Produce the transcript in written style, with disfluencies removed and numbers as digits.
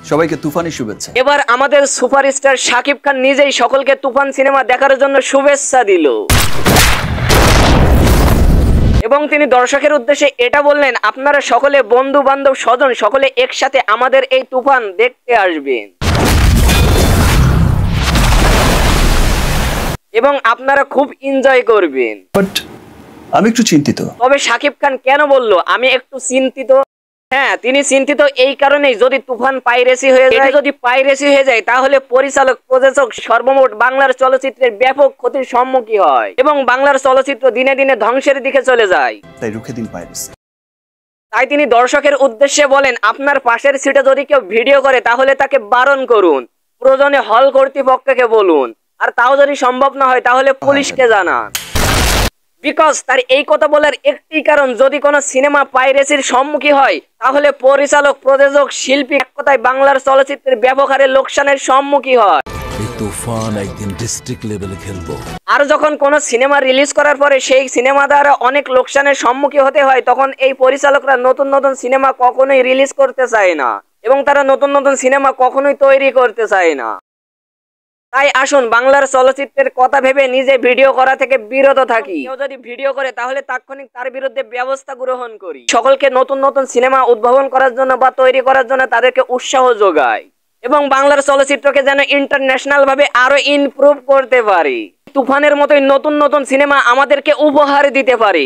সবাইকে তুফানি শুভেচ্ছা। এবার আমাদের সুপারস্টার শাকিব খান নিজেই সকলকে তুফান সিনেমা দেখার জন্য শুভেচ্ছা দিল এবং তিনি দর্শকের উদ্দেশ্যে এটা বললেন, আপনারা সকলে বন্ধু বান্ধব স্বজন সকলে একসাথে আমাদের এই তুফান দেখতে আসবেন এবং আপনারা খুব এনজয় করবেন। বাট আমি একটু চিন্তিত। তবে শাকিব খান কেন বলল আমি একটু চিন্তিত? হ্যাঁ, তিনি চিন্তিত এই কারণেই, যদি তুফান পাইরেসি হয়ে যায় তাহলে পরিচালক প্রযোজক সর্বমোট বাংলার চলচ্চিত্রের ব্যাপক ক্ষতির সম্মুখীন হয় এবং বাংলার চলচ্চিত্র দিনে দিনে ধ্বংসের দিকে চলে যায়। তাই রুখে দিন পাইরেসি। তাই তিনি দর্শকের উদ্দেশ্যে বলেন, আপনার পাশের সিটে যদি কেউ ভিডিও করে তাহলে তাকে বারণ করুন, প্রয়োজনে হল কর্তৃপক্ষকে বলুন, আর তাও যদি সম্ভব না হয় তাহলে পুলিশকে জানান। বিকজ তার এই কথা বলার একটি কারণ, যদি কোনো সিনেমা পাইরেসির সম্মুখীন হয় তাহলে পরিচালক প্রযোজক শিল্পী এক কথায় বাংলার চলচ্চিত্রের ব্যাপক হারে লোকসানের সম্মুখীন হয়। তুফান একদিন ডিস্ট্রিক্ট লেভেলে খেলবো। আর যখন কোন সিনেমা রিলিজ করার পরে সেই সিনেমা দ্বারা অনেক লোকসানের সম্মুখীন হতে হয়, তখন এই পরিচালকরা নতুন নতুন সিনেমা কখনোই রিলিজ করতে চায় না এবং তারা নতুন নতুন সিনেমা কখনোই তৈরি করতে চায় না। তাই আসুন বাংলার চলচ্চিত্রের কথা ভেবে নিজে ভিডিও করা থেকে বিরত থাকি। কেউ যদি ভিডিও করে তাহলে তাৎক্ষণিক তার বিরুদ্ধে ব্যবস্থা গ্রহণ করি। সকলকে নতুন নতুন সিনেমা উদ্ভাবন করার জন্য বা তৈরি করার জন্য তাদেরকে উৎসাহ যোগায় এবং বাংলার চলচ্চিত্রকে যেন ইন্টারন্যাশনাল ভাবে আরো ইমপ্রুভ করতে পারি। তুফানের মতোই নতুন নতুন সিনেমা আমাদেরকে উপহার দিতে পারে।